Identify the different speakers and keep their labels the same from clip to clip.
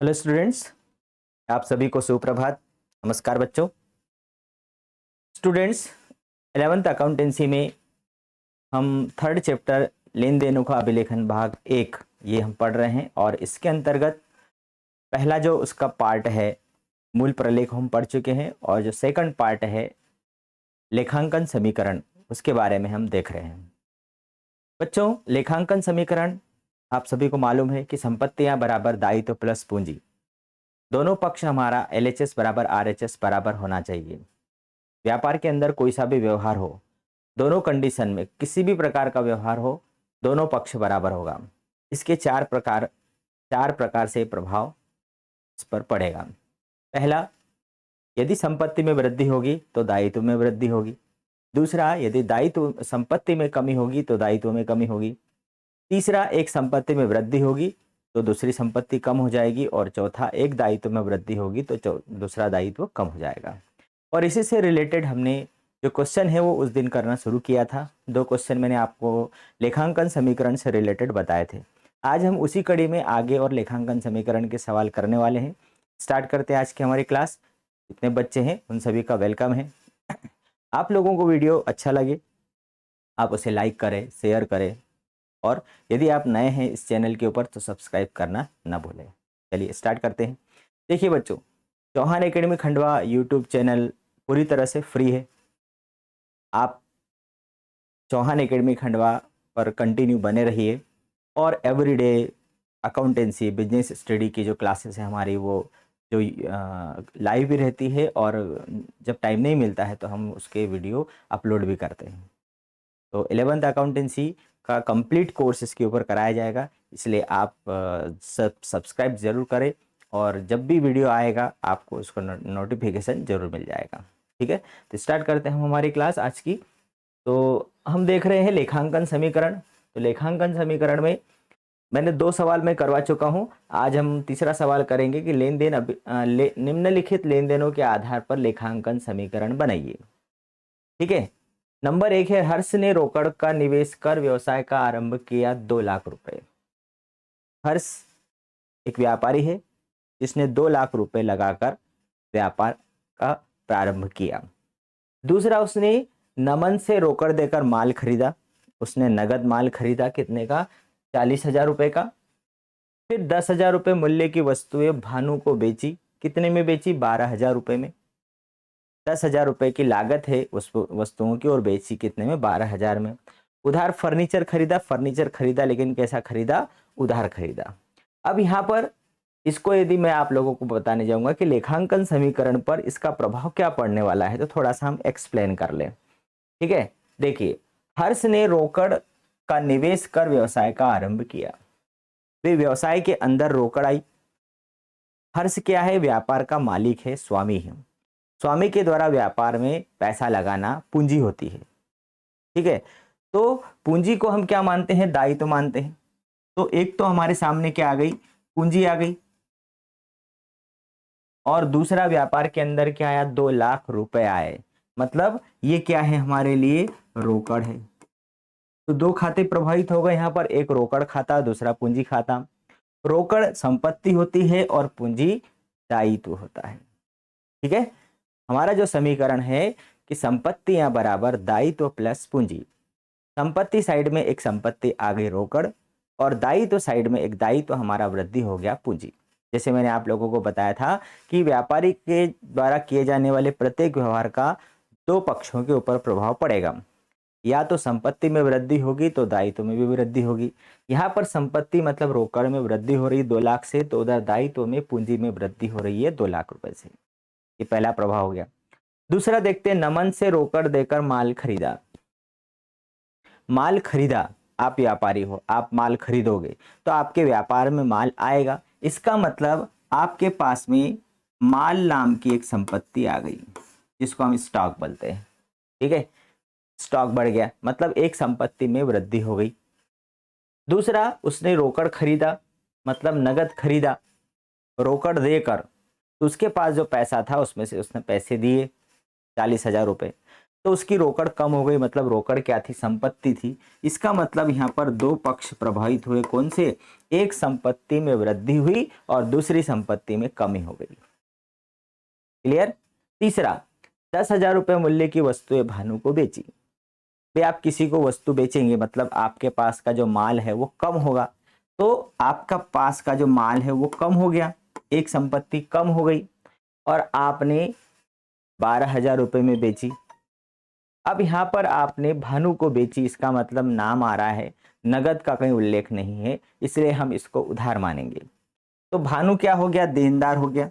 Speaker 1: Hello students, आप सभी को सुप्रभात। नमस्कार बच्चों। स्टूडेंट्स, 11th अकाउंटेंसी में हम थर्ड चैप्टर लेन देनों का अभिलेखन भाग 1 ये हम पढ़ रहे हैं और इसके अंतर्गत पहला जो उसका पार्ट है मूल प्रलेख हम पढ़ चुके हैं और जो सेकंड पार्ट है लेखांकन समीकरण उसके बारे में हम देख रहे हैं। बच्चों, लेखांकन समीकरण आप सभी को मालूम है कि संपत्तियां बराबर दायित्व प्लस पूंजी, दोनों पक्ष हमारा LHS बराबर RHS बराबर होना चाहिए। व्यापार के अंदर कोई सा भी व्यवहार हो, दोनों कंडीशन में किसी भी प्रकार का व्यवहार हो, दोनों पक्ष बराबर होगा। इसके चार प्रकार से प्रभाव इस पर पड़ेगा। पहला, यदि संपत्ति में वृद्धि होगी तो दायित्व में वृद्धि होगी। दूसरा, यदि दायित्व संपत्ति में कमी होगी तो दायित्व में कमी होगी। तीसरा, एक संपत्ति में वृद्धि होगी तो दूसरी संपत्ति कम हो जाएगी। और चौथा, एक दायित्व में वृद्धि होगी तो दूसरा दायित्व कम हो जाएगा। और इसी से रिलेटेड हमने जो क्वेश्चन है वो उस दिन करना शुरू किया था। 2 क्वेश्चन मैंने आपको लेखांकन समीकरण से रिलेटेड बताए थे। आज हम उसी कड़ी में आगे और लेखांकन समीकरण के सवाल करने वाले हैं। स्टार्ट करते हैं आज की हमारी क्लास। जितने बच्चे हैं उन सभी का वेलकम है। आप लोगों को वीडियो अच्छा लगे आप उसे लाइक करें, शेयर करें और यदि आप नए हैं इस चैनल के ऊपर तो सब्सक्राइब करना ना भूलें। चलिए स्टार्ट करते हैं। देखिए बच्चों, Chauhan academy Khandwa YouTube channel पूरी तरह से फ्री है। आप चौहान एकेडमी खंडवा पर कंटिन्यू बने रहिए और एवरीडे अकाउंटेंसी बिजनेस स्टडी की जो क्लासेस है हमारी वो जो लाइव भी रहती है और जब टाइम नहीं मिलता है तो हम उसके वीडियो अपलोड भी करते हैं। तो 11th अकाउंटेंसी का कंप्लीट कोर्स इसके ऊपर कराया जाएगा, इसलिए आप सब्सक्राइब ज़रूर करें और जब भी वीडियो आएगा आपको उसका नोटिफिकेशन ज़रूर मिल जाएगा। ठीक है, तो स्टार्ट करते हैं हम हमारी क्लास आज की। तो हम देख रहे हैं लेखांकन समीकरण। तो लेखांकन समीकरण में मैंने 2 सवाल मैं करवा चुका हूं। आज हम तीसरा सवाल करेंगे कि निम्नलिखित लेन देनों के आधार पर लेखांकन समीकरण बनाइए। ठीक है। नंबर 1 है, हर्ष ने रोकड़ का निवेश कर व्यवसाय का आरंभ किया 2 लाख रुपए। हर्ष एक व्यापारी है जिसने 2 लाख रुपए लगाकर व्यापार का प्रारंभ किया। दूसरा, उसने नमन से रोकड़ देकर माल खरीदा। उसने नगद माल खरीदा कितने का? 40,000 रुपए का। फिर 10,000 रुपए मूल्य की वस्तुएं भानु को बेची। कितने में बेची? 12,000 रुपए में। 10,000 रुपए की लागत है उस वस्तुओं की और बेची कितने में? 12,000 में। उधार फर्नीचर खरीदा। फर्नीचर खरीदा लेकिन कैसा खरीदा? उधार खरीदा। अब यहाँ पर इसको यदि मैं आप लोगों को बताने जाऊंगा कि लेखांकन समीकरण पर इसका प्रभाव क्या पड़ने वाला है तो थोड़ा सा हम एक्सप्लेन कर लें। ठीक है, देखिए, हर्ष ने रोकड़ का निवेश कर व्यवसाय का आरंभ किया। वे व्यवसाय के अंदर रोकड़ आई। हर्ष क्या है? व्यापार का मालिक है, स्वामी है। स्वामी के द्वारा व्यापार में पैसा लगाना पूंजी होती है। ठीक है, तो पूंजी को हम क्या मानते हैं? दायित्व मानते हैं। तो एक तो हमारे सामने क्या आ गई? पूंजी आ गई। और दूसरा, व्यापार के अंदर क्या आया? 2 लाख रुपए आए। मतलब ये क्या है हमारे लिए? रोकड़ है। तो 2 खाते प्रभावित हो गए यहाँ पर, एक रोकड़ खाता, दूसरा पूंजी खाता। रोकड़ संपत्ति होती है और पूंजी दायित्व होता है। ठीक है, हमारा जो समीकरण है कि संपत्तियां बराबर दायित्व प्लस पूंजी। संपत्ति साइड में एक संपत्ति आ गई रोकड़ और दायित्व साइड में एक दायित्व हमारा वृद्धि हो गया पूंजी। जैसे मैंने आप लोगों को बताया था कि व्यापारी के द्वारा किए जाने वाले प्रत्येक व्यवहार का 2 पक्षों के ऊपर प्रभाव पड़ेगा। या तो संपत्ति में वृद्धि होगी तो दायित्व में भी वृद्धि होगी। यहाँ पर संपत्ति मतलब रोकड़ में वृद्धि हो रही 2 लाख से, तो उधर दायित्व में पूंजी में वृद्धि हो रही है 2 लाख रुपए से। ये पहला प्रभाव हो गया। दूसरा देखते हैं, नमन से रोकड़ देकर माल खरीदा। माल खरीदा, आप व्यापारी हो, आप माल खरीदोगे तो आपके व्यापार में माल आएगा। इसका मतलब आपके पास में माल नाम की एक संपत्ति आ गई जिसको हम स्टॉक बोलते हैं। ठीक है, स्टॉक बढ़ गया मतलब एक संपत्ति में वृद्धि हो गई। दूसरा, उसने रोकड़ खरीदा मतलब नगद खरीदा रोकड़ देकर, तो उसके पास जो पैसा था उसमें से उसने पैसे दिए 40,000 रुपए। तो उसकी रोकड़ कम हो गई, मतलब रोकड़ क्या थी, संपत्ति थी। इसका मतलब यहाँ पर दो पक्ष प्रभावित हुए, कौन से, एक संपत्ति में वृद्धि हुई और दूसरी संपत्ति में कमी हो गई। क्लियर। तीसरा, 10,000 रुपये मूल्य की वस्तुएं भानु को बेची। भाई आप किसी को वस्तु बेचेंगे, मतलब आपके पास का जो माल है वो कम होगा, तो आपका पास का जो माल है वो कम हो गया, एक संपत्ति कम हो गई, और आपने 12,000 रुपये में बेची। अब यहाँ पर आपने भानु को बेची, इसका मतलब नाम आ रहा है, नगद का कहीं उल्लेख नहीं है, इसलिए हम इसको उधार मानेंगे। तो भानु क्या हो गया, देनदार हो गया।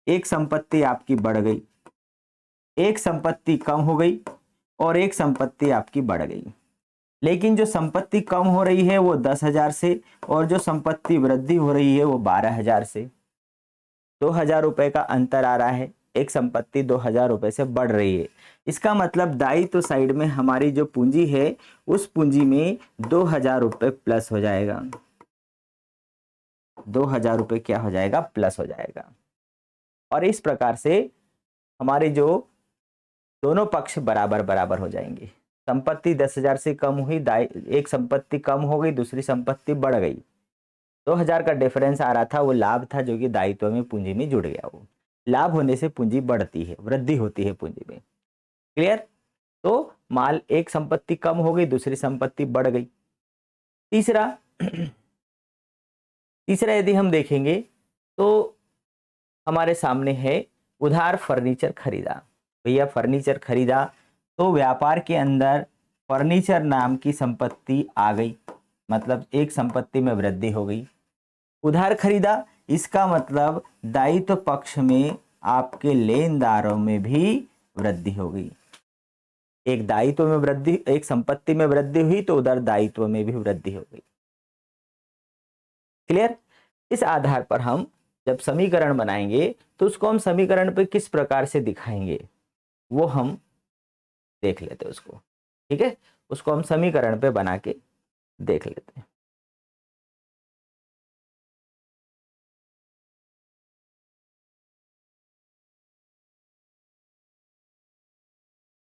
Speaker 1: एक संपत्ति आपकी बढ़ गई, एक संपत्ति कम हो गई, और एक संपत्ति आपकी बढ़ गई। लेकिन जो संपत्ति कम हो रही है वो 10,000 से, और जो संपत्ति वृद्धि हो रही है वो 12,000 से। 2,000 रुपए का अंतर आ रहा है, एक संपत्ति 2,000 रुपए से बढ़ रही है। इसका मतलब दायित्व साइड में हमारी जो पूंजी है उस पूंजी में 2,000 रुपए प्लस हो जाएगा, 2,000 रुपए क्या हो जाएगा, प्लस हो जाएगा। और इस प्रकार से हमारे जो दोनों पक्ष बराबर बराबर हो जाएंगे। संपत्ति 10,000 से कम हुई, एक संपत्ति कम हो गई, दूसरी संपत्ति बढ़ गई। 2,000 का डिफरेंस आ रहा था, वो लाभ था जो कि दायित्व में पूंजी में जुड़ गया। वो लाभ होने से पूंजी बढ़ती है, वृद्धि होती है पूंजी में। क्लियर। तो माल, एक संपत्ति कम हो गई, दूसरी संपत्ति बढ़ गई। तीसरा तीसरा यदि हम देखेंगे तो हमारे सामने है उधार फर्नीचर खरीदा। भैया फर्नीचर खरीदा, तो व्यापार के अंदर फर्नीचर नाम की संपत्ति आ गई, मतलब एक संपत्ति में वृद्धि हो गई। उधार खरीदा, इसका मतलब दायित्व पक्ष में आपके लेनदारों में भी वृद्धि हो गई। एक दायित्व में वृद्धि, एक संपत्ति में वृद्धि हुई तो उधर दायित्व में भी वृद्धि हो गई। क्लियर। इस आधार पर हम जब समीकरण बनाएंगे तो उसको हम समीकरण पे किस प्रकार से दिखाएंगे वो हम देख लेते हैं उसको। ठीक है, उसको हम समीकरण पे बना के देख लेते हैं।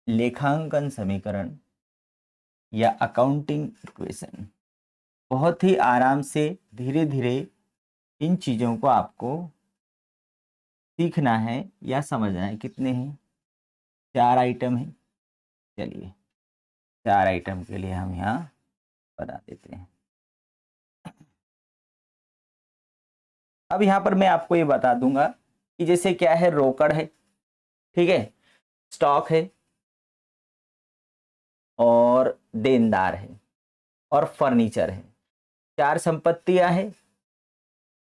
Speaker 1: लेखांकन समीकरण या अकाउंटिंग इक्वेशन, बहुत ही आराम से धीरे धीरे इन चीज़ों को आपको सीखना है या समझना है। कितने हैं, 4 आइटम हैं। चलिए 4 आइटम के लिए हम यहाँ बना देते हैं। अब यहाँ पर मैं आपको ये बता दूंगा कि जैसे क्या है, रोकड़ है, ठीक है, स्टॉक है, और देनदार है, और फर्नीचर है। 4 संपत्तियां हैं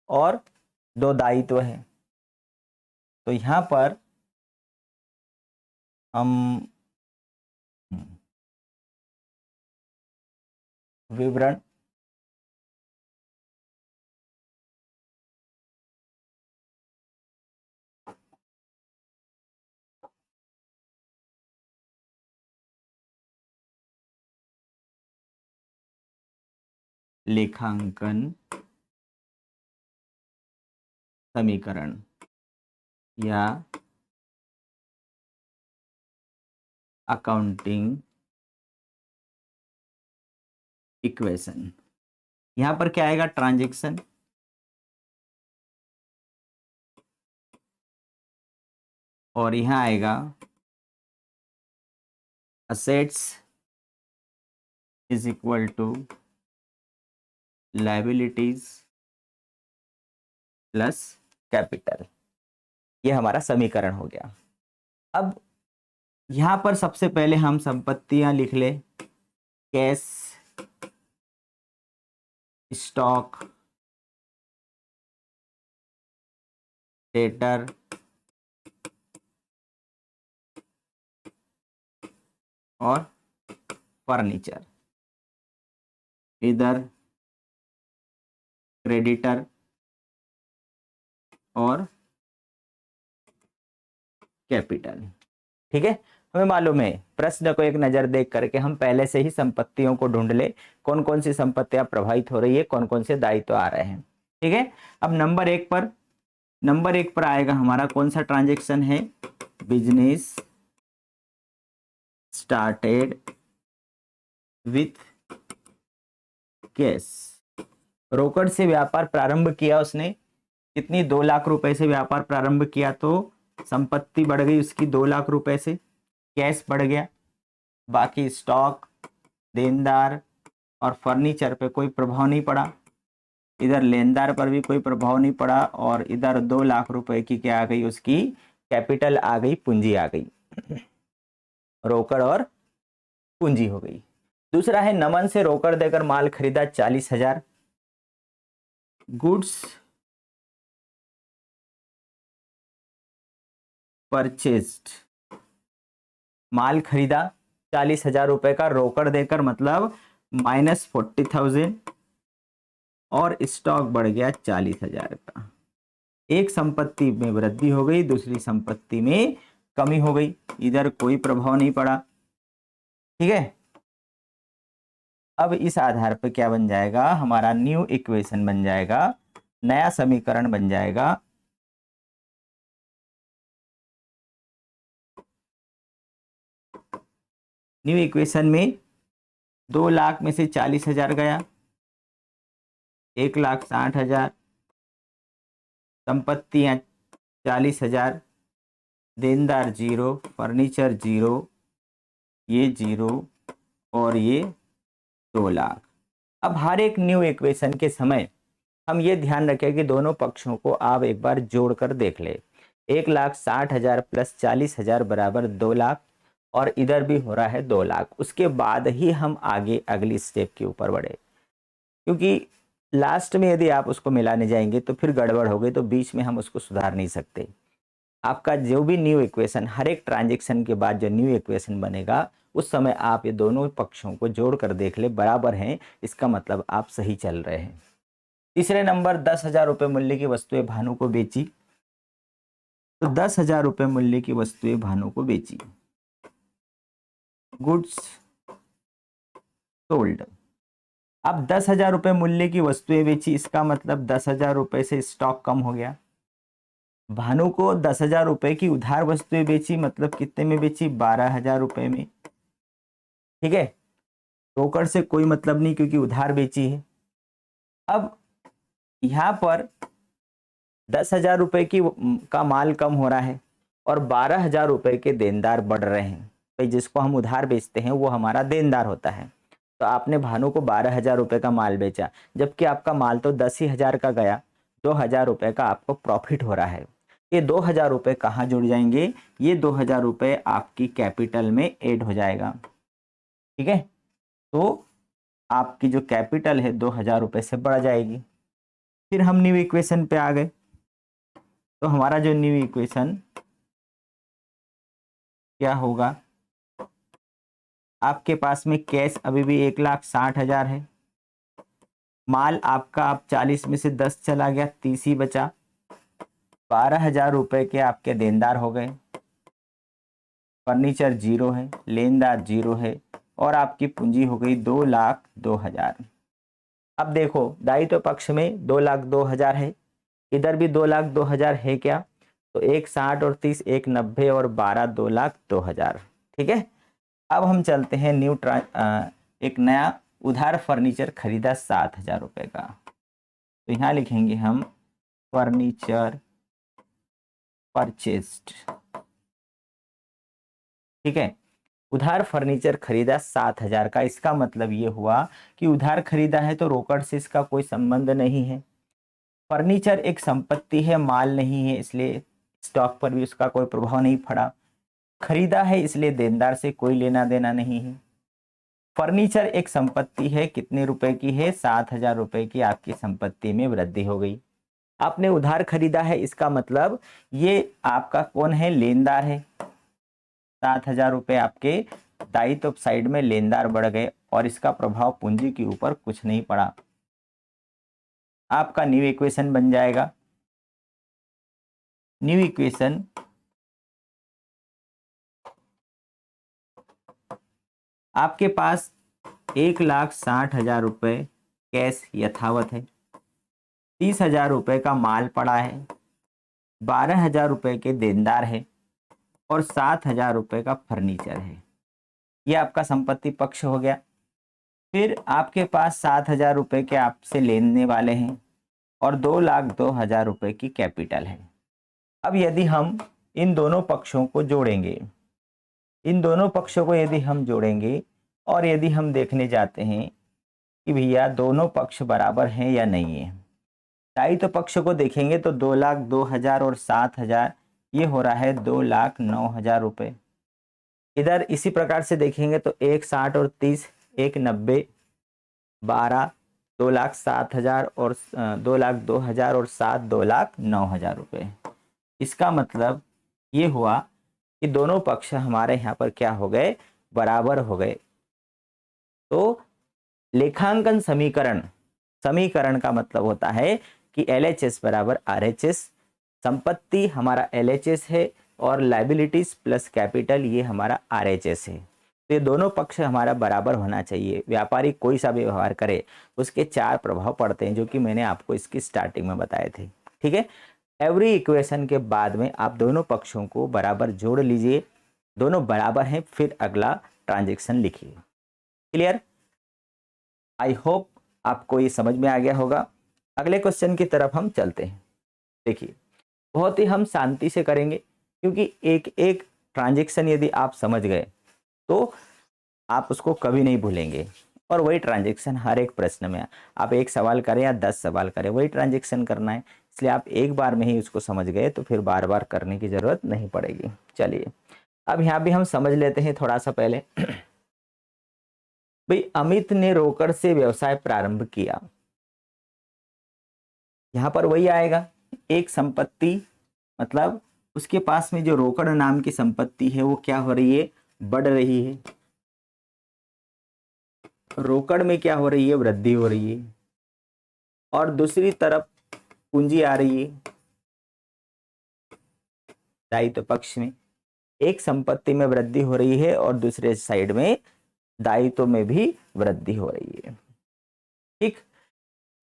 Speaker 1: और 2 दायित्व हैं। तो यहाँ पर हम विवरण लेखांकन समीकरण या अकाउंटिंग इक्वेशन। यहाँ पर क्या आएगा, ट्रांजैक्शन, और यहाँ आएगा assets is equal to liabilities plus capital. ये हमारा समीकरण हो गया। अब यहाँ पर सबसे पहले हम संपत्तियां लिख ले, कैश, स्टॉक, डेटर, और फर्नीचर। इधर क्रेडिटर और कैपिटल। ठीक है, हमें मालूम है प्रश्न को एक नज़र देख करके हम पहले से ही संपत्तियों को ढूंढ ले, कौन कौन सी संपत्तियां प्रभावित हो रही है, कौन कौन से दायित्व आ रहे हैं। ठीक है, अब नंबर एक पर आएगा हमारा कौन सा ट्रांजैक्शन है, बिजनेस स्टार्टेड विथ कैश। रोकड़ से व्यापार प्रारंभ किया उसने, कितनी 2 लाख रुपए से व्यापार प्रारंभ किया, तो संपत्ति बढ़ गई उसकी 2 लाख रुपए से, कैश बढ़ गया। बाकी स्टॉक, देनदार और फर्नीचर पे कोई प्रभाव नहीं पड़ा, इधर लेनदार पर भी कोई प्रभाव नहीं पड़ा, और इधर 2 लाख रुपए की क्या आ गई, उसकी कैपिटल आ गई, पूंजी आ गई, रोकड़ और पूंजी हो गई। दूसरा है नमन से रोकड़ देकर माल खरीदा 40,000। गुड्स परचेस्ड, माल खरीदा 40,000 रुपए का रोकड़ देकर, मतलब -40,000, और स्टॉक बढ़ गया 40,000 का। एक संपत्ति में वृद्धि हो गई, दूसरी संपत्ति में कमी हो गई, इधर कोई प्रभाव नहीं पड़ा। ठीक है, अब इस आधार पर क्या बन जाएगा, हमारा न्यू इक्वेशन बन जाएगा, नया समीकरण बन जाएगा। न्यू इक्वेशन में 2 लाख में से 40,000 गया, 1,60,000, संपत्तियां 40,000, देनदार 0, फर्नीचर 0, ये 0 और ये 2 लाख। अब हर एक न्यू इक्वेशन के समय हम ये ध्यान रखें कि दोनों पक्षों को आप एक बार जोड़कर देख ले। 1,60,000 प्लस 40,000 बराबर 2 लाख, और इधर भी हो रहा है 2 लाख। उसके बाद ही हम आगे अगली स्टेप के ऊपर बढ़े, क्योंकि लास्ट में यदि आप उसको मिलाने जाएंगे तो फिर गड़बड़ हो गई, तो बीच में हम उसको सुधार नहीं सकते। आपका जो भी न्यू इक्वेशन, हर एक ट्रांजेक्शन के बाद जो न्यू इक्वेशन बनेगा, उस समय आप ये दोनों पक्षों को जोड़कर देख ले, बराबर हैं, इसका मतलब आप सही चल रहे हैं। तीसरे नंबर, 10,000 रुपये मूल्य की वस्तुएं भानु को बेची। तो 10,000 रुपये मूल्य की वस्तुएं भानु को बेची, गुड्स सोल्ड। अब 10,000 रुपये मूल्य की वस्तुएं बेची, इसका मतलब 10,000 रुपये से स्टॉक कम हो गया। भानु को 10,000 रुपये की उधार वस्तुएं बेची, मतलब कितने में बेची, 12,000 रुपये में। ठीक है, रोकड़ से कोई मतलब नहीं क्योंकि उधार बेची है। अब यहां पर 10,000 रुपये की का माल कम हो रहा है और 12,000 रुपये के देनदार बढ़ रहे हैं। भाई जिसको हम उधार बेचते हैं वो हमारा देनदार होता है। तो आपने भानु को 12,000 रुपये का माल बेचा, जबकि आपका माल तो 10,000 का गया, 2,000 रुपये का आपको प्रॉफिट हो रहा है। ये 2,000 रुपये कहाँ जुड़ जाएंगे, ये 2,000 रुपये आपकी कैपिटल में ऐड हो जाएगा। ठीक है, तो आपकी जो कैपिटल है 2,000 रुपये से बढ़ जाएगी। फिर हम न्यू इक्वेशन पे आ गए, तो हमारा जो न्यू इक्वेशन क्या होगा, आपके पास में कैश अभी भी 1,60,000 है, माल आपका आप 40 में से 10 चला गया, 30 ही बचा, 12,000 रुपये के आपके देनदार हो गए, फर्नीचर 0 है, लेनदार 0 है, और आपकी पूंजी हो गई 2,02,000। अब देखो दायित्व पक्ष में 2,02,000 है, इधर भी 2,02,000 है क्या, तो 1,60 और 30, 1,90 और 12, 2,02,000। ठीक है, अब हम चलते हैं एक नया उधार फर्नीचर खरीदा 7,000 रुपये का। तो यहाँ लिखेंगे हम फर्नीचर परचेस्ड। ठीक है, उधार फर्नीचर खरीदा 7,000 का, इसका मतलब ये हुआ कि उधार खरीदा है तो रोकड़ से इसका कोई संबंध नहीं है। फर्नीचर एक संपत्ति है, माल नहीं है, इसलिए स्टॉक पर भी उसका कोई प्रभाव नहीं पड़ा। खरीदा है इसलिए देनदार से कोई लेना देना नहीं है। फर्नीचर एक संपत्ति है, कितने रुपए की है, 7,000 रुपए की आपकी संपत्ति में वृद्धि हो गई। आपने उधार खरीदा है, इसका मतलब ये आपका कौन है, लेनदार है। 7,000 रुपये आपके दायित्व साइड में लेनदार बढ़ गए और इसका प्रभाव पूंजी के ऊपर कुछ नहीं पड़ा। आपका न्यू इक्वेशन बन जाएगा, न्यू इक्वेशन आपके पास 1,60,000 रुपये कैश यथावत है, 30,000 रुपये का माल पड़ा है, 12,000 रुपये के देनदार है और 7,000 रुपये का फर्नीचर है। ये आपका संपत्ति पक्ष हो गया। फिर आपके पास 7,000 रुपये के आपसे लेने वाले हैं और 2,02,000 रुपये की कैपिटल है। अब यदि हम इन दोनों पक्षों को जोड़ेंगे, इन दोनों पक्षों को यदि हम जोड़ेंगे और यदि हम देखने जाते हैं कि भैया दोनों पक्ष बराबर हैं या नहीं है, दायित्व पक्ष को देखेंगे तो 2,02,000 और 7,000 ये हो रहा है 2,09,000 रुपये। इधर इसी प्रकार से देखेंगे तो 1,60 और 30, 1,90, 12, 2,07,000 और 2,02,000 और 7, 2,09,000 रुपये। इसका मतलब ये हुआ कि दोनों पक्ष हमारे यहाँ पर क्या हो गए, बराबर हो गए। तो लेखांकन समीकरण, समीकरण का मतलब होता है कि LHS बराबर RHS, संपत्ति हमारा LHS है और लाइबिलिटीज प्लस कैपिटल ये हमारा RHS है। तो ये दोनों पक्ष हमारा बराबर होना चाहिए। व्यापारी कोई सा भी व्यवहार करे उसके 4 प्रभाव पड़ते हैं, जो कि मैंने आपको इसकी स्टार्टिंग में बताए थे। ठीक है, एवरी इक्वेशन के बाद में आप दोनों पक्षों को बराबर जोड़ लीजिए, दोनों बराबर हैं, फिर अगला ट्रांजैक्शन लिखिए। क्लियर? आई होप आपको ये समझ में आ गया होगा। अगले क्वेश्चन की तरफ हम चलते हैं। देखिए, बहुत ही हम शांति से करेंगे, क्योंकि एक एक ट्रांजैक्शन यदि आप समझ गए तो आप उसको कभी नहीं भूलेंगे। और वही ट्रांजैक्शन हर एक प्रश्न में, आप एक सवाल करें या 10 सवाल करें, वही ट्रांजैक्शन करना है। इसलिए आप एक बार में ही उसको समझ गए तो फिर बार बार करने की ज़रूरत नहीं पड़ेगी। चलिए, अब यहाँ भी हम समझ लेते हैं थोड़ा सा पहले। भाई, अमित ने रोकड़ से व्यवसाय प्रारंभ किया। यहाँ पर वही आएगा, एक संपत्ति, मतलब उसके पास में जो रोकड़ नाम की संपत्ति है वो क्या हो रही है, बढ़ रही है। रोकड़ में क्या हो रही है, वृद्धि हो रही है। और दूसरी तरफ पूंजी आ रही है दायित्व पक्ष में। एक संपत्ति में वृद्धि हो रही है और दूसरे साइड में दायित्व में भी वृद्धि हो रही है। ठीक,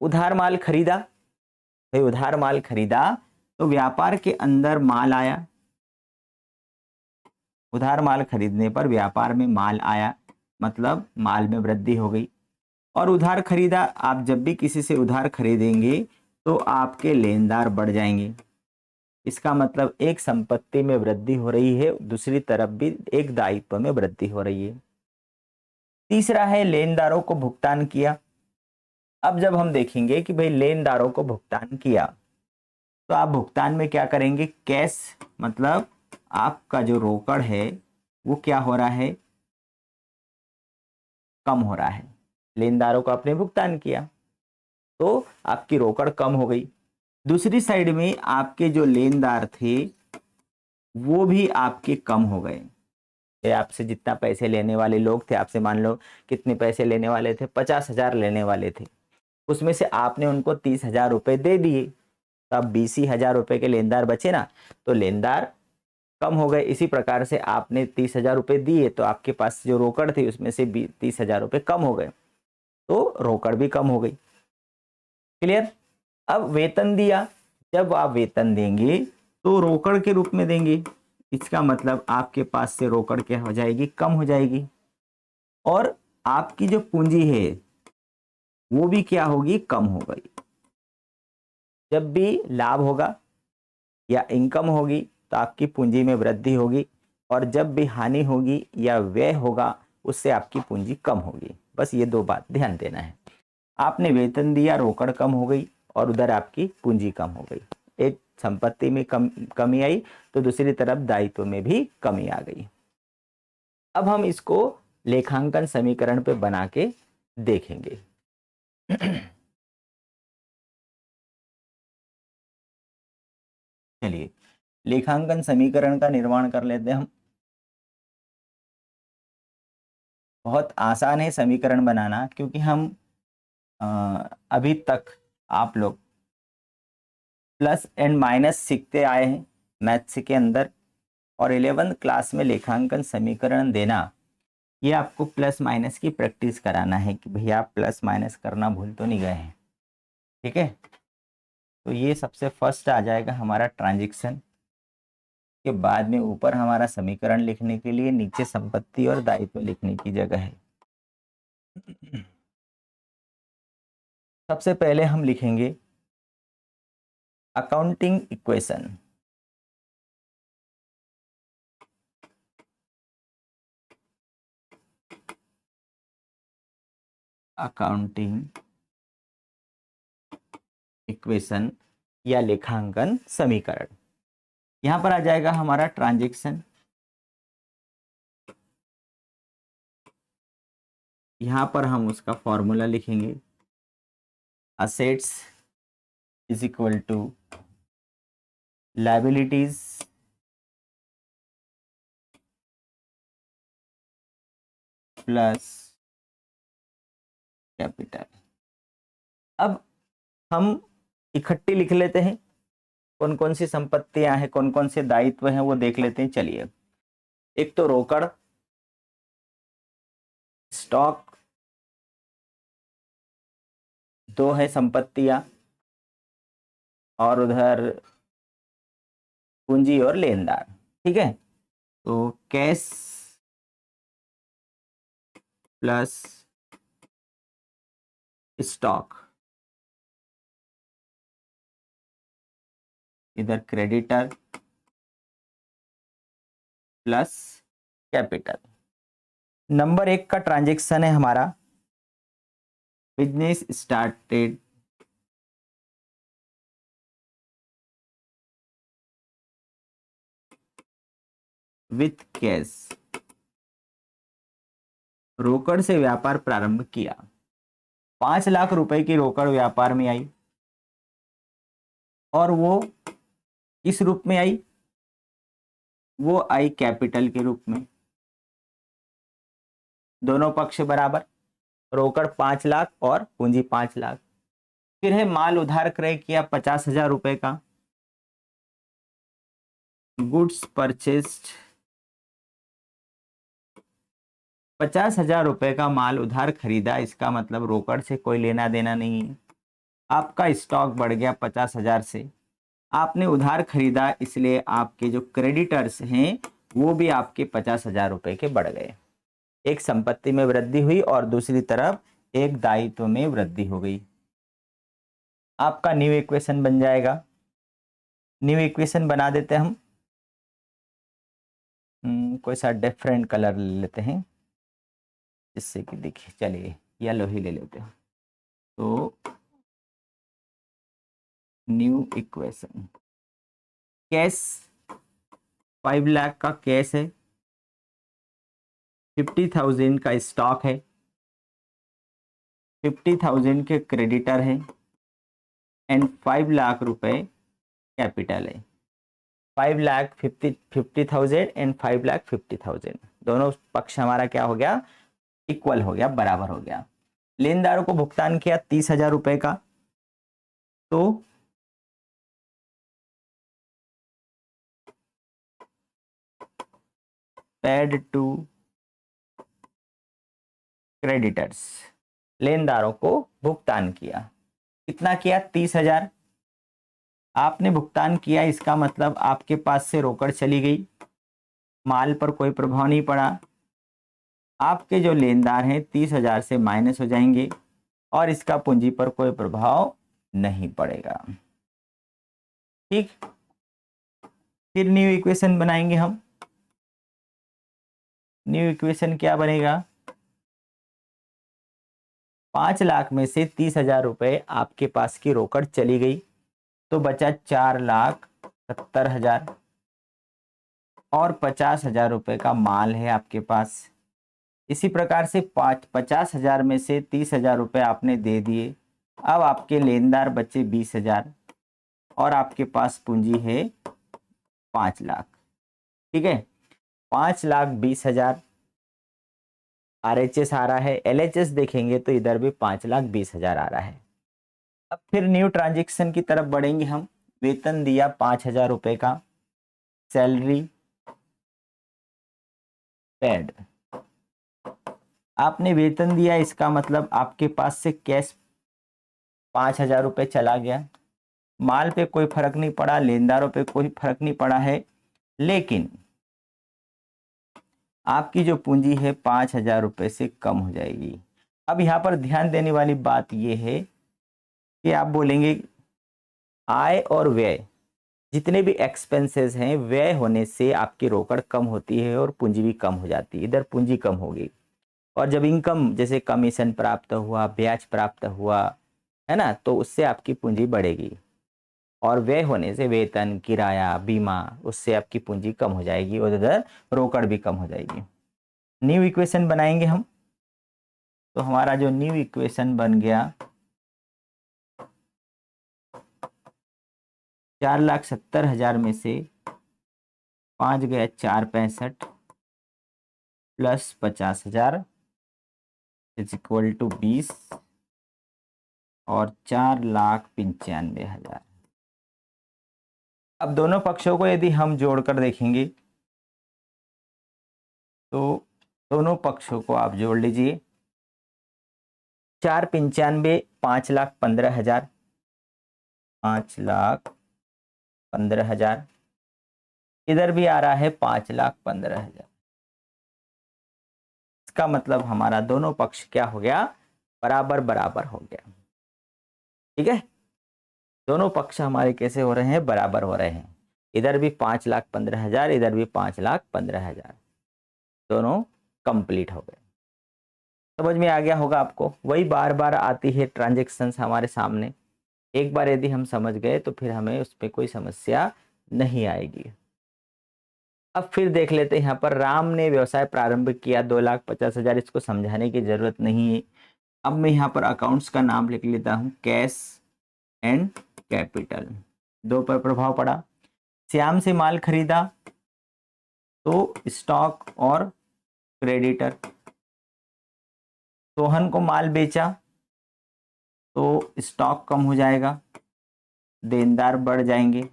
Speaker 1: उधार माल खरीदा। भाई, उधार माल खरीदा तो व्यापार के अंदर माल आया। उधार माल खरीदने पर व्यापार में माल आया, मतलब माल में वृद्धि हो गई। और उधार खरीदा, आप जब भी किसी से उधार खरीदेंगे तो आपके लेनदार बढ़ जाएंगे। इसका मतलब एक संपत्ति में वृद्धि हो रही है, दूसरी तरफ भी एक दायित्व में वृद्धि हो रही है। तीसरा है लेनदारों को भुगतान किया। अब जब हम देखेंगे कि भाई लेनदारों को भुगतान किया, तो आप भुगतान में क्या करेंगे, कैश, मतलब आपका जो रोकड़ है वो क्या हो रहा है, कम हो रहा है। लेनदारों को आपने भुगतान किया तो आपकी रोकड़ कम हो गई। दूसरी साइड में आपके जो लेनदार थे वो भी आपके कम हो गए। आपसे जितना पैसे लेने वाले लोग थे, आपसे मान लो कितने पैसे लेने वाले थे, 50,000 लेने वाले थे, उसमें से आपने उनको 30,000 रुपये दे दिए, तो अब 20,000 रुपये के लेनदार बचे ना, तो लेनदार कम हो गए। इसी प्रकार से आपने 30,000 रुपये दिए तो आपके पास जो रोकड़ थी उसमें से 30,000 रुपये कम हो गए, तो रोकड़ भी कम हो गई। क्लियर? अब वेतन दिया, जब आप वेतन देंगे तो रोकड़ के रूप में देंगे। इसका मतलब आपके पास से रोकड़ क्या हो जाएगी, कम हो जाएगी। और आपकी जो पूंजी है वो भी क्या होगी, कम हो गई। जब भी लाभ होगा या इनकम होगी तो आपकी पूंजी में वृद्धि होगी, और जब भी हानि होगी या व्यय होगा उससे आपकी पूंजी कम होगी। बस ये 2 बात ध्यान देना है। आपने वेतन दिया, रोकड़ कम हो गई, और उधर आपकी पूंजी कम हो गई। एक संपत्ति में कमी आई तो दूसरी तरफ दायित्व में भी कमी आ गई। अब हम इसको लेखांकन समीकरण पे बना के देखेंगे। चलिए, लेखांकन समीकरण का निर्माण कर लेते हैं हम। बहुत आसान है समीकरण बनाना, क्योंकि हम अभी तक आप लोग प्लस एंड माइनस सीखते आए हैं मैथ्स के अंदर, और 11th क्लास में लेखांकन समीकरण देना, ये आपको प्लस माइनस की प्रैक्टिस कराना है कि भैया आप प्लस माइनस करना भूल तो नहीं गए हैं। ठीक है, तो ये सबसे फर्स्ट आ जाएगा हमारा ट्रांजैक्शन। उसके बाद में ऊपर हमारा समीकरण लिखने के लिए नीचे संपत्ति और दायित्व लिखने की जगह है। सबसे पहले हम लिखेंगे अकाउंटिंग इक्वेशन। अकाउंटिंग इक्वेशन या लेखांकन समीकरण। यहां पर आ जाएगा हमारा ट्रांजैक्शन, यहां पर हम उसका फॉर्मूला लिखेंगे, assets is equal to liabilities plus capital. अब हम इकट्ठी लिख लेते हैं, कौन कौन सी संपत्तियां हैं, कौन कौन से दायित्व हैं वो देख लेते हैं। चलिए, एक तो रोकड़, स्टॉक, दो है संपत्तियां, और उधर पूंजी और लेनदार। ठीक है, तो कैश प्लस स्टॉक, इधर क्रेडिटर प्लस कैपिटल। नंबर 1 का ट्रांजैक्शन है हमारा, बिजनेस स्टार्टेड विथ कैश, रोकड़ से व्यापार प्रारंभ किया। 5 लाख रुपए की रोकड़ व्यापार में आई, और वो किस रूप में आई? वो आई कैपिटल के रूप में। दोनों पक्ष बराबर, रोकड़ 5 लाख और पूंजी 5 लाख। फिर है माल उधार क्रय किया 50,000 रुपए का, गुड्स परचेस्ड 50,000 रुपए का माल उधार खरीदा। इसका मतलब रोकड़ से कोई लेना देना नहीं है। आपका स्टॉक बढ़ गया 50,000 से, आपने उधार खरीदा, इसलिए आपके जो क्रेडिटर्स हैं वो भी आपके 50,000 रुपए के बढ़ गए। एक संपत्ति में वृद्धि हुई और दूसरी तरफ एक दायित्व में वृद्धि हो गई। आपका न्यू इक्वेशन बन जाएगा। न्यू इक्वेशन बना देते हम, कोई सा डिफरेंट कलर ले लेते हैं जिससे कि दिखे। चलिए, येलो ही ले लेते हैं। तो न्यू इक्वेशन, कैश 5 लाख का कैश है, 50,000 का स्टॉक है, 50,000 के क्रेडिटर है, एंड 5 लाख रुपए कैपिटल है। 5,50,000 एंड 5,50,000 दोनों पक्ष हमारा क्या हो गया? इक्वल हो गया, बराबर हो गया। लेनदारों को भुगतान किया 30,000 रुपए का, तो पेड टू क्रेडिटर्स, लेनदारों को भुगतान किया। कितना किया? 30,000 आपने भुगतान किया। इसका मतलब आपके पास से रोकड़ चली गई, माल पर कोई प्रभाव नहीं पड़ा। आपके जो लेनदार हैं 30,000 से माइनस हो जाएंगे और इसका पूंजी पर कोई प्रभाव नहीं पड़ेगा। ठीक, फिर न्यू इक्वेशन बनाएंगे हम। न्यू इक्वेशन क्या बनेगा? 5 लाख में से 30,000 रुपए आपके पास की रोकड़ चली गई, तो बचा 4,70,000 और 50,000 रुपए का माल है आपके पास। इसी प्रकार से 50,000 में से 30,000 रुपए आपने दे दिए। अब आपके लेनदार बचे 20,000 और आपके पास पूंजी है 5 लाख। ठीक है, 5,20,000 RHS आ रहा है। LHS देखेंगे तो इधर भी 5,20,000 आ रहा है। अब फिर न्यू ट्रांजैक्शन की तरफ बढ़ेंगे हम। वेतन दिया 5,000 रुपए का, सैलरी पेड। आपने वेतन दिया, इसका मतलब आपके पास से कैश 5,000 रुपए चला गया। माल पे कोई फर्क नहीं पड़ा, लेनदारों पे कोई फर्क नहीं पड़ा है। लेकिन आपकी जो पूंजी है 5,000 रुपये से कम हो जाएगी। अब यहाँ पर ध्यान देने वाली बात यह है कि आप बोलेंगे आय और व्यय, जितने भी एक्सपेंसेस हैं व्यय होने से आपकी रोकड़ कम होती है और पूंजी भी कम हो जाती है। इधर पूंजी कम होगी, और जब इनकम जैसे कमीशन प्राप्त हुआ, ब्याज प्राप्त हुआ, है ना, तो उससे आपकी पूंजी बढ़ेगी। और व्यय होने से वेतन, किराया, बीमा, उससे आपकी पूंजी कम हो जाएगी और इधर रोकड़ भी कम हो जाएगी। न्यू इक्वेशन बनाएंगे हम। तो हमारा जो न्यू इक्वेशन बन गया 4,70,000 में से 5 गया 465 प्लस 50,000 इज इक्वल टू 20 और 4,95,000। अब दोनों पक्षों को यदि हम जोड़कर देखेंगे तो दोनों पक्षों को आप जोड़ लीजिए। 4,95 5,15,000, 5,15,000, इधर भी आ रहा है 5,15,000। इसका मतलब हमारा दोनों पक्ष क्या हो गया, बराबर बराबर हो गया। ठीक है, दोनों पक्ष हमारे कैसे हो रहे हैं, बराबर हो रहे हैं। इधर भी 5,15,000, इधर भी 5,15,000, दोनों कंप्लीट हो गए। समझ में आ गया होगा आपको। वही बार बार आती है ट्रांजेक्शन्स हमारे सामने, एक बार यदि हम समझ गए तो फिर हमें उस पर कोई समस्या नहीं आएगी। अब फिर देख लेते हैं, यहाँ पर राम ने व्यवसाय प्रारंभ किया 2,50,000, इसको समझाने की जरूरत नहीं है। अब मैं यहाँ पर अकाउंट्स का नाम लिख लेता हूँ, कैश एंड कैपिटल। दो पर प्रभाव पड़ा। श्याम से माल खरीदा तो स्टॉक और क्रेडिटर। सोहन को माल बेचा तो स्टॉक कम हो जाएगा, देनदार बढ़ जाएंगे।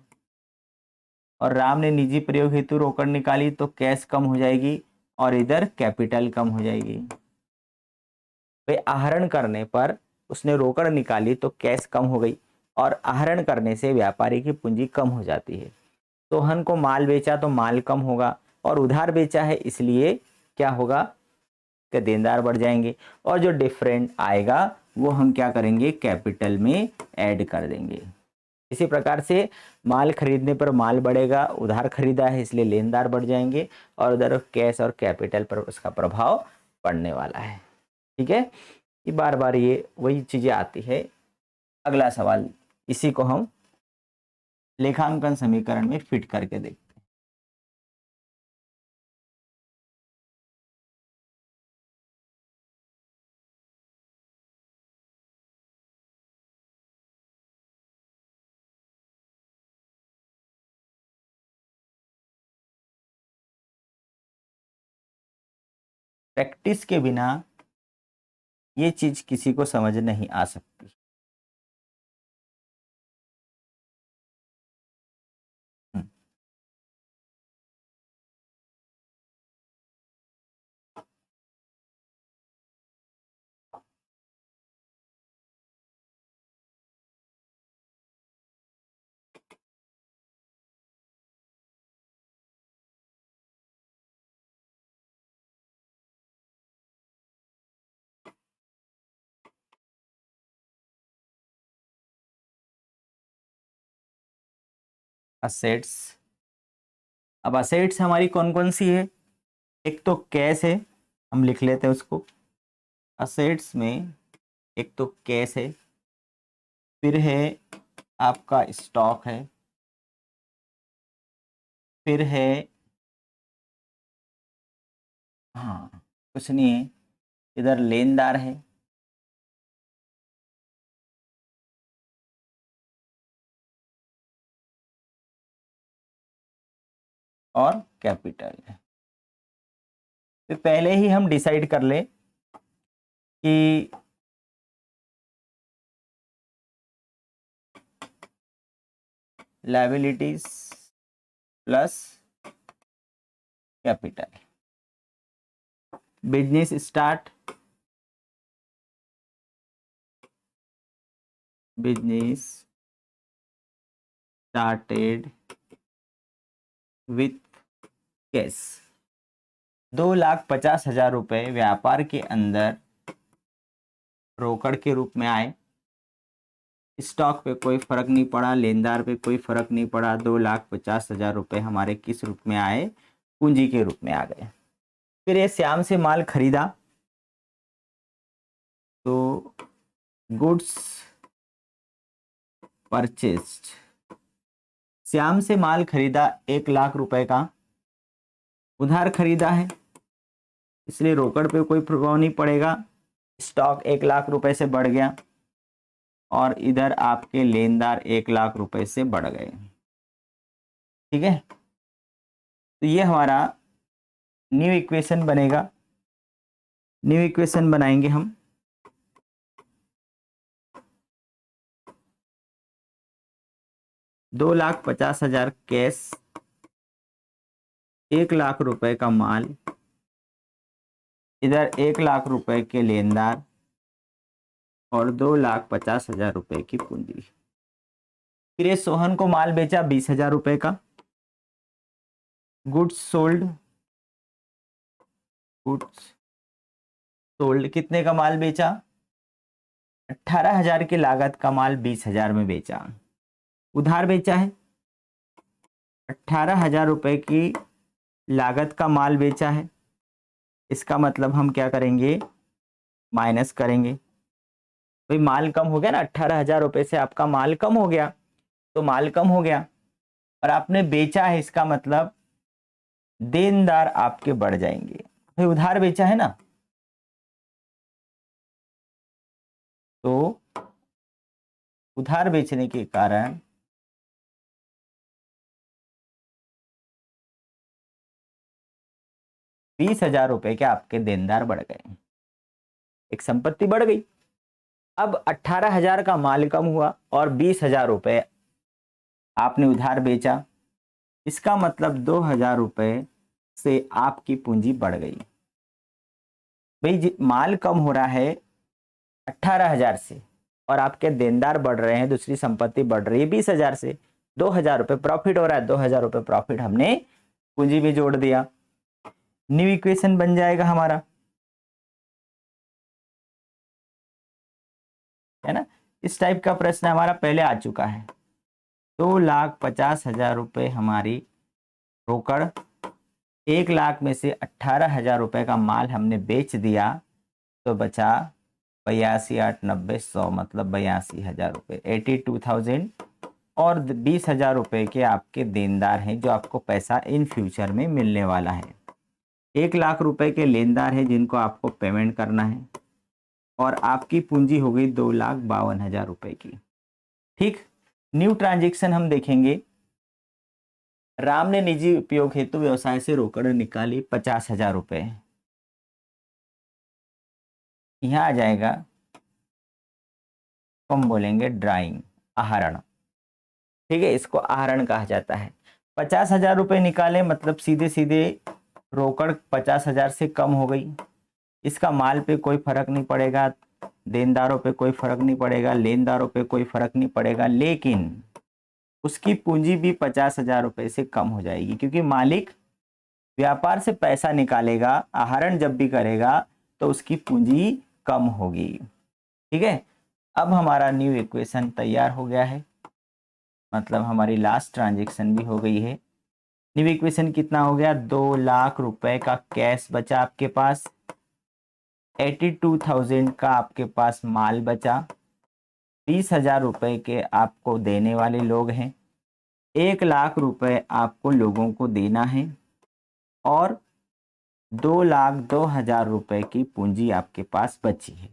Speaker 1: और राम ने निजी प्रयोग हेतु रोकड़ निकाली तो कैश कम हो जाएगी और इधर कैपिटल कम हो जाएगी। भाई आहरण करने पर उसने रोकड़ निकाली तो कैश कम हो गई, और आहरण करने से व्यापारी की पूंजी कम हो जाती है। सोहन को माल बेचा तो माल कम होगा, और उधार बेचा है इसलिए क्या होगा कि देनदार बढ़ जाएंगे, और जो डिफरेंट आएगा वो हम क्या करेंगे, कैपिटल में ऐड कर देंगे। इसी प्रकार से माल खरीदने पर माल बढ़ेगा, उधार खरीदा है इसलिए लेनदार बढ़ जाएंगे, और उधर कैश और कैपिटल पर उसका प्रभाव पड़ने वाला है। ठीक है, ये बार बार ये वही चीजें आती है। अगला सवाल, इसी को हम लेखांकन समीकरण में फिट करके देखते हैं। प्रैक्टिस के बिना ये चीज किसी को समझ नहीं आ सकती। असेट्स, अब असेट्स हमारी कौन कौन सी है, एक तो कैश है, हम लिख लेते हैं उसको। असेट्स में एक तो कैश है, फिर है आपका स्टॉक है, फिर है, हाँ कुछ नहीं है, इधर लेनदार है, और कैपिटल है। तो पहले ही हम डिसाइड कर ले कि liabilities plus capital. Business start, business started with cash. 2,50,000 रुपये व्यापार के अंदर रोकड़ के रूप में आए। स्टॉक पे कोई फर्क नहीं पड़ा, लेनदार पे कोई फर्क नहीं पड़ा। 2,50,000 रुपये हमारे किस रूप में आए? पूंजी के रूप में आ गए। फिर ये श्याम से माल खरीदा, तो गुड्स परचेस्ड। श्याम से माल खरीदा 1,00,000 रुपए का, उधार खरीदा है, इसलिए रोकड़ पे कोई प्रभाव नहीं पड़ेगा। स्टॉक 1,00,000 रुपए से बढ़ गया और इधर आपके लेनदार 1,00,000 रुपए से बढ़ गए। ठीक है, तो ये हमारा न्यू इक्वेशन बनेगा। न्यू इक्वेशन बनाएंगे हम। $2,50,000 कैश, 1,00,000 रुपए का माल, इधर 1,00,000 रुपए के लेनदार और 2,50,000 रुपए की पूंजी। फिर ये सोहन को माल बेचा 20,000 रुपए का। गुड्स सोल्ड, गुड्स सोल्ड कितने का माल बेचा? 18,000 की लागत का माल 20,000 में बेचा। उधार बेचा है, 18,000 रुपए की लागत का माल बेचा है। इसका मतलब हम क्या करेंगे? माइनस करेंगे। भाई माल कम हो गया ना, 18,000 रुपए से आपका माल कम हो गया, तो माल कम हो गया और आपने बेचा है, इसका मतलब देनदार आपके बढ़ जाएंगे। भाई उधार बेचा है ना, तो उधार बेचने के कारण ₹20,000 के आपके देनदार बढ़ गए, एक संपत्ति बढ़ गई। अब 18,000 का माल कम हुआ और 20,000 रुपये आपने उधार बेचा, इसका मतलब 2,000 रुपये से आपकी पूंजी बढ़ गई। भाई माल कम हो रहा है 18,000 से और आपके देनदार बढ़ रहे हैं, दूसरी संपत्ति बढ़ रही है 20,000 से। 2,000 रुपये प्रॉफिट हो रहा है, 2,000 रुपये प्रॉफिट हमने पूंजी में जोड़ दिया। न्यू इक्वेशन बन जाएगा हमारा, है ना। इस टाइप का प्रश्न हमारा पहले आ चुका है। 2,50,000 रुपये हमारी रोकड़, 1,00,000 में से 18,000 रुपये का माल हमने बेच दिया, तो बचा 82,890 मतलब 82,000 रुपये, 82,000। और 20,000 रुपये के आपके देनदार हैं जो आपको पैसा इन फ्यूचर में मिलने वाला है। 1,00,000 रुपये के लेनदार हैं जिनको आपको पेमेंट करना है और आपकी पूंजी हो गई 2,52,000 रुपये की। ठीक, न्यू ट्रांजेक्शन हम देखेंगे। राम ने निजी उपयोग हेतु व्यवसाय से रोकड़ निकाली 50,000 रुपये। यहाँ आ जाएगा, हम बोलेंगे ड्राइंग, आहरण। ठीक है, इसको आहरण कहा जाता है। 50,000 रुपये निकाले मतलब सीधे सीधे रोकड़ 50,000 से कम हो गई। इसका माल पे कोई फर्क नहीं पड़ेगा, देनदारों पे कोई फर्क नहीं पड़ेगा, लेनदारों पे कोई फर्क नहीं पड़ेगा, लेकिन उसकी पूंजी भी 50,000 रुपये से कम हो जाएगी, क्योंकि मालिक व्यापार से पैसा निकालेगा, आहरण जब भी करेगा तो उसकी पूंजी कम होगी। ठीक है, अब हमारा न्यू इक्वेशन तैयार हो गया है, मतलब हमारी लास्ट ट्रांजेक्शन भी हो गई है। न्यू इक्वेशन कितना हो गया? 2,00,000 रुपए का कैश बचा आपके पास, 82,000 का आपके पास माल बचा, 20,000 रुपए के आपको देने वाले लोग हैं, 1,00,000 रुपए आपको लोगों को देना है और 2,02,000 रुपए की पूंजी आपके पास बची है।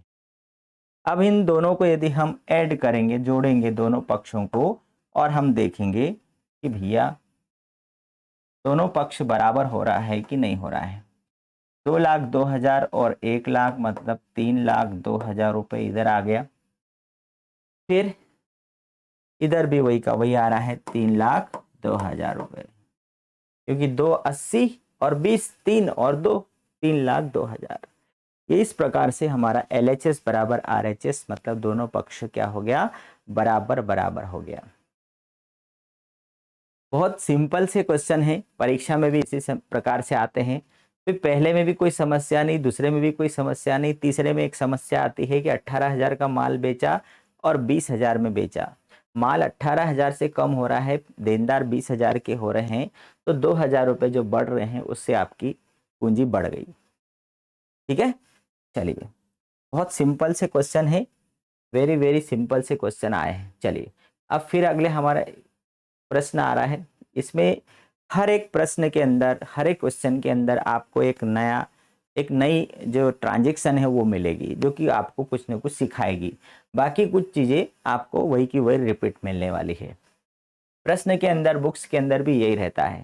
Speaker 1: अब इन दोनों को यदि हम ऐड करेंगे, जोड़ेंगे दोनों पक्षों को, और हम देखेंगे कि भैया दोनों पक्ष बराबर हो रहा है कि नहीं हो रहा है। 2,02,000 और 1,00,000 मतलब 3,02,000 रुपये इधर आ गया। फिर इधर भी वही का वही आ रहा है, 3,02,000 रुपये, क्योंकि 2,80 और 20, 3 और 2, 3,02,000। ये इस प्रकार से हमारा LHS बराबर RHS, मतलब दोनों पक्ष क्या हो गया? बराबर बराबर हो गया। बहुत सिंपल से क्वेश्चन है, परीक्षा में भी इसी प्रकार से आते हैं। फिर पहले में भी कोई समस्या नहीं, दूसरे में भी कोई समस्या नहीं, तीसरे में एक समस्या आती है कि 18,000 का माल बेचा और 20,000 में बेचा। माल 18,000 से कम हो रहा है, देनदार 20,000 के हो रहे हैं, तो 2,000 रुपये जो बढ़ रहे हैं उससे आपकी पूंजी बढ़ गई। ठीक है, चलिए, बहुत सिंपल से क्वेश्चन है, वेरी वेरी सिंपल से क्वेश्चन आए हैं। चलिए, अब फिर अगले हमारा प्रश्न आ रहा है। इसमें हर एक प्रश्न के अंदर, हर एक क्वेश्चन के अंदर आपको एक नई जो ट्रांजैक्शन है वो मिलेगी, जो कि आपको कुछ न कुछ सिखाएगी। बाकी कुछ चीज़ें आपको वही की वही रिपीट मिलने वाली है। प्रश्न के अंदर, बुक्स के अंदर भी यही रहता है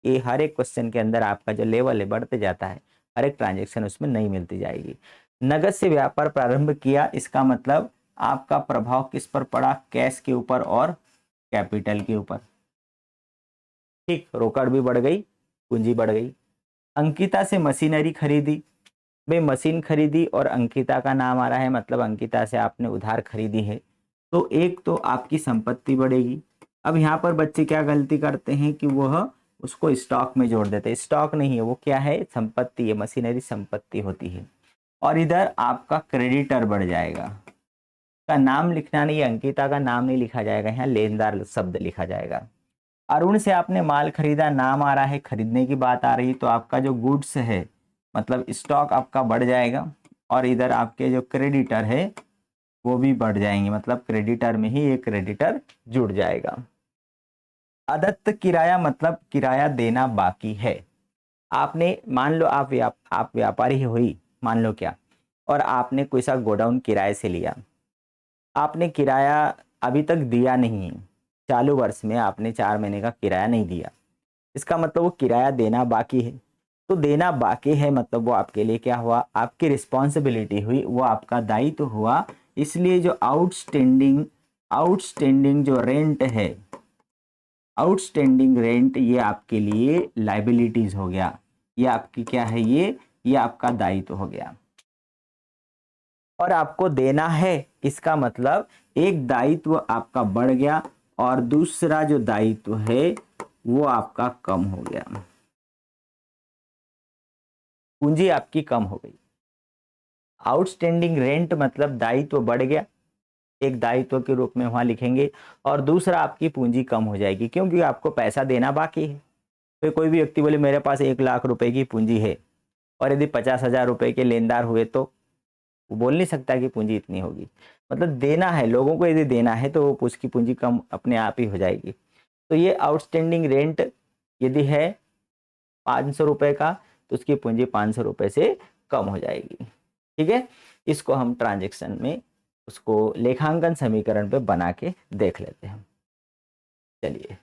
Speaker 1: कि हर एक क्वेश्चन के अंदर आपका जो लेवल है बढ़ते जाता है, हर एक ट्रांजैक्शन उसमें नई मिलती जाएगी। नगद से व्यापार प्रारंभ किया, इसका मतलब आपका प्रभाव किस पर पड़ा? कैश के ऊपर और कैपिटल के ऊपर। ठीक, रोकड़ भी बढ़ गई, पूंजी बढ़ गई। अंकिता से मशीनरी खरीदी, भाई मशीन खरीदी और अंकिता का नाम आ रहा है, मतलब अंकिता से आपने उधार खरीदी है, तो एक तो आपकी संपत्ति बढ़ेगी। अब यहाँ पर बच्चे क्या गलती करते हैं कि वह उसको स्टॉक में जोड़ देते हैं। स्टॉक नहीं है वो, क्या है? संपत्ति है, मशीनरी संपत्ति होती है। और इधर आपका क्रेडिटर बढ़ जाएगा, का नाम लिखना नहीं, अंकिता का नाम नहीं लिखा जाएगा, यहाँ लेनदार शब्द लिखा जाएगा। अरुण से आपने माल खरीदा, नाम आ रहा है, खरीदने की बात आ रही, तो आपका जो गुड्स है मतलब स्टॉक आपका बढ़ जाएगा। और इधर आपके जो क्रेडिटर है वो भी बढ़ जाएंगे, मतलब क्रेडिटर में ही एक क्रेडिटर जुड़ जाएगा। अदत्त किराया, मतलब किराया देना बाकी है। आपने मान लो आप व्यापारी हुई, मान लो क्या, और आपने कोई सा गोडाउन किराए से लिया, आपने किराया अभी तक दिया नहीं है, चालू वर्ष में आपने 4 महीने का किराया नहीं दिया, इसका मतलब वो किराया देना बाकी है। तो देना बाकी है मतलब वो आपके लिए क्या हुआ? आपकी रिस्पॉन्सिबिलिटी हुई, वो आपका दायित्व हुआ। इसलिए जो आउटस्टैंडिंग आउटस्टैंडिंग जो रेंट है, आउटस्टैंडिंग रेंट, ये आपके लिए लाइबिलिटीज हो गया। ये आपकी क्या है? ये आपका दायित्व हो गया और आपको देना है। इसका मतलब एक दायित्व आपका बढ़ गया और दूसरा जो दायित्व है वो आपका कम हो गया, पूंजी आपकी कम हो गई। आउटस्टैंडिंग रेंट मतलब दायित्व बढ़ गया, एक दायित्व के रूप में वहां लिखेंगे, और दूसरा आपकी पूंजी कम हो जाएगी क्योंकि आपको पैसा देना बाकी है। फिर कोई भी व्यक्ति बोले मेरे पास 1 लाख रुपए की पूंजी है और यदि 50,000 रुपए के लेनदार हुए, तो वो बोल नहीं सकता कि पूंजी इतनी होगी। मतलब देना है लोगों को, यदि देना है तो उसकी पूंजी कम अपने आप ही हो जाएगी। तो ये आउटस्टैंडिंग रेंट यदि है 500 रुपए का, तो उसकी पूंजी 500 रुपए से कम हो जाएगी। ठीक है, इसको हम ट्रांजैक्शन में उसको लेखांकन समीकरण पे बना के देख लेते हैं। चलिए,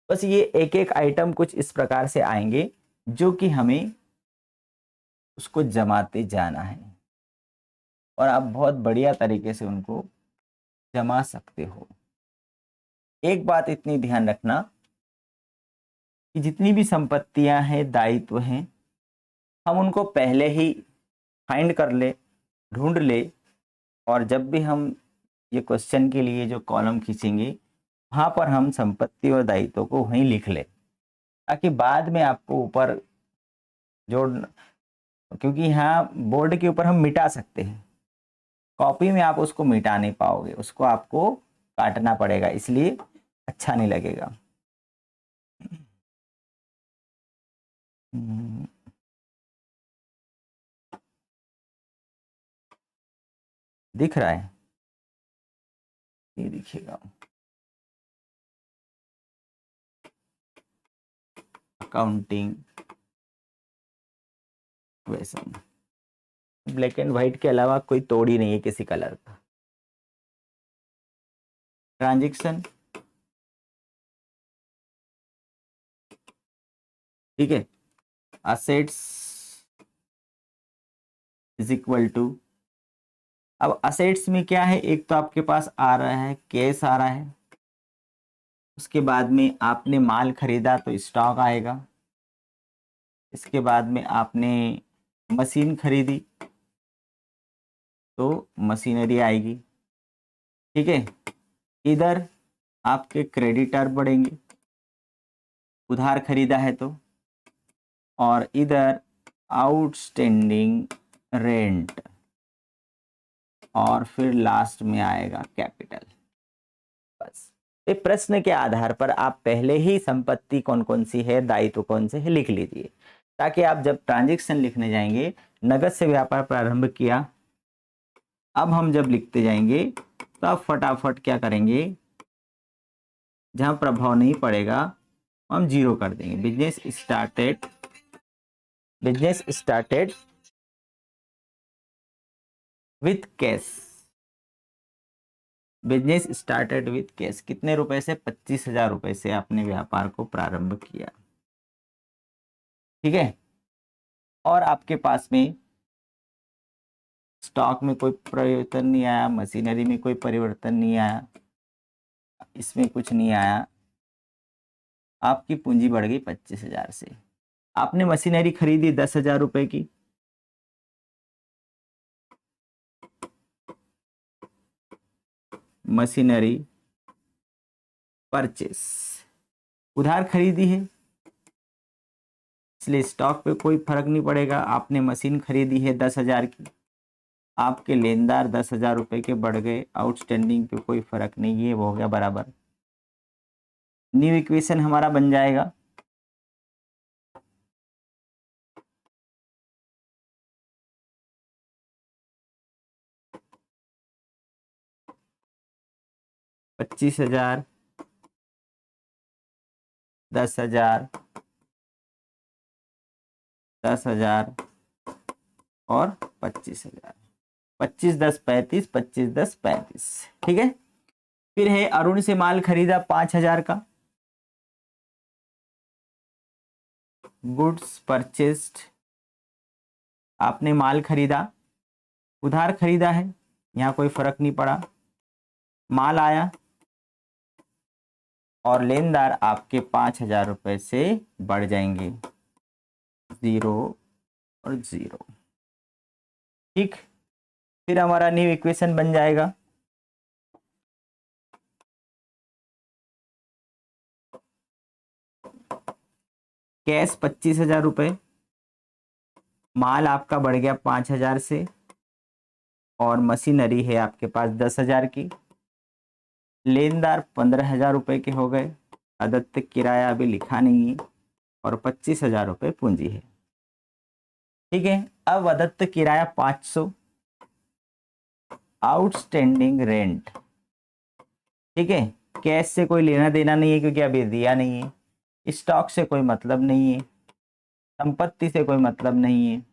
Speaker 1: बस ये एक एक आइटम कुछ इस प्रकार से आएंगे जो कि हमें उसको जमाते जाना है और आप बहुत बढ़िया तरीके से उनको जमा सकते हो। एक बात इतनी ध्यान रखना कि जितनी भी संपत्तियां हैं, दायित्व हैं, हम उनको पहले ही फाइंड कर ले, ढूंढ ले, और जब भी हम ये क्वेश्चन के लिए जो कॉलम खींचेंगे वहां पर हम संपत्ति और दायित्व को वहीं लिख ले, ताकि बाद में आपको ऊपर जोड़, क्योंकि यहाँ बोर्ड के ऊपर हम मिटा सकते हैं, कॉपी में आप उसको मिटा नहीं पाओगे, उसको आपको काटना पड़ेगा, इसलिए अच्छा नहीं लगेगा। दिख रहा है? ये दिखेगा, अकाउंटिंग वैसा ब्लैक एंड व्हाइट के अलावा कोई तोड़ ही नहीं है किसी कलर का। ट्रांजैक्शन, ठीक है, असेट्स इज इक्वल टू, अब असेट्स में क्या है? एक तो आपके पास आ रहा है कैश आ रहा है, उसके बाद में आपने माल खरीदा तो स्टॉक आएगा, इसके बाद में आपने मशीन खरीदी तो मशीनरी आएगी। ठीक है, इधर आपके क्रेडिटर बढ़ेंगे, उधार खरीदा है तो, और इधर आउटस्टैंडिंग रेंट, और फिर लास्ट में आएगा कैपिटल। बस ये प्रश्न के आधार पर आप पहले ही संपत्ति कौन कौन सी है, दायित्व कौन से है लिख लीजिए, ताकि आप जब ट्रांजैक्शन लिखने जाएंगे, नगद से व्यापार प्रारंभ किया, अब हम जब लिखते जाएंगे तो आप फटाफट क्या करेंगे, जहां प्रभाव नहीं पड़ेगा हम जीरो कर देंगे। Business started with cash, business started with cash, कितने रुपए से, 25,000 रुपए से आपने व्यापार को प्रारंभ किया। ठीक है, और आपके पास में स्टॉक में कोई परिवर्तन नहीं आया, मशीनरी में कोई परिवर्तन नहीं आया, इसमें कुछ नहीं आया, आपकी पूंजी बढ़ गई 25,000 से। आपने मशीनरी खरीदी 10,000 रुपए की, मशीनरी परचेस, उधार खरीदी है इसलिए स्टॉक पे कोई फर्क नहीं पड़ेगा। आपने मशीन खरीदी है 10,000 की, आपके लेनदार 10,000 रुपए के बढ़ गए, आउटस्टैंडिंग पे कोई फर्क नहीं है, वो हो गया बराबर। न्यू इक्वेशन हमारा बन जाएगा पच्चीस हजार, 10,000, 10,000 और 25,000, 25 10 35, 25 10 35। ठीक है, फिर है अरुण से माल खरीदा 5,000 का, गुड्स परचेस्ड, आपने माल खरीदा, उधार खरीदा है, यहाँ कोई फर्क नहीं पड़ा, माल आया और लेनदार आपके 5,000 रुपए से बढ़ जाएंगे, 0 और 0। ठीक, फिर हमारा न्यू इक्वेशन बन जाएगा कैश 25,000 रुपए, माल आपका बढ़ गया 5,000 से, और मशीनरी है आपके पास 10,000 की, लेनदार 15,000 रुपए के हो गए, अदत्त किराया अभी लिखा नहीं है, और 25,000 रुपए पूंजी है। ठीक है, अब अदत्त किराया 500, आउटस्टैंडिंग रेंट। ठीक है, कैश से कोई लेना देना नहीं है क्योंकि अभी दिया नहीं है, स्टॉक से कोई मतलब नहीं है, संपत्ति से कोई मतलब नहीं है,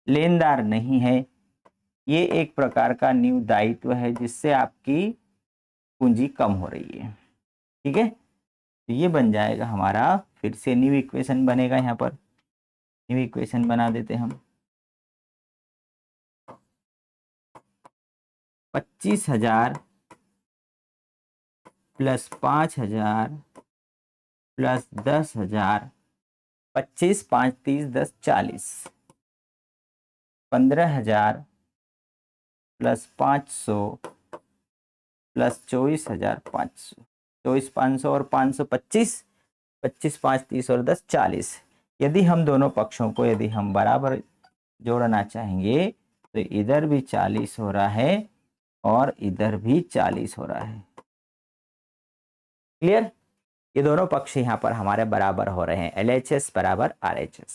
Speaker 1: लेनदार नहीं है, ये एक प्रकार का न्यू दायित्व है जिससे आपकी पूंजी कम हो रही है। ठीक है, तो ये बन जाएगा हमारा, फिर से न्यू इक्वेशन बनेगा, यहाँ पर न्यू इक्वेशन बना देते हम, 25,000 प्लस 5,000 प्लस 10,000, 25 5 30 10 40, 15,000 प्लस 500 प्लस 24,500, 24,500 और 500 25, 25 5 30 और 10 40। यदि हम दोनों पक्षों को यदि हम बराबर जोड़ना चाहेंगे तो इधर भी 40 हो रहा है और इधर भी 40 हो रहा है। क्लियर, ये दोनों पक्ष यहाँ पर हमारे बराबर हो रहे हैं, LHS बराबर RHS।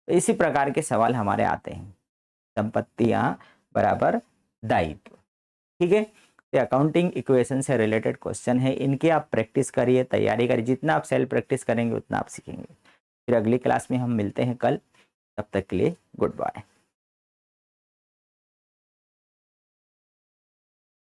Speaker 1: तो इसी प्रकार के सवाल हमारे आते हैं, संपत्तियां बराबर दायित्व। ठीक है, ये अकाउंटिंग इक्वेशन से रिलेटेड क्वेश्चन है, इनकी आप प्रैक्टिस करिए, तैयारी करिए, जितना आप सेल्फ प्रैक्टिस करेंगे उतना आप सीखेंगे। फिर अगली क्लास में हम मिलते हैं कल, तब तक के लिए गुड बाय।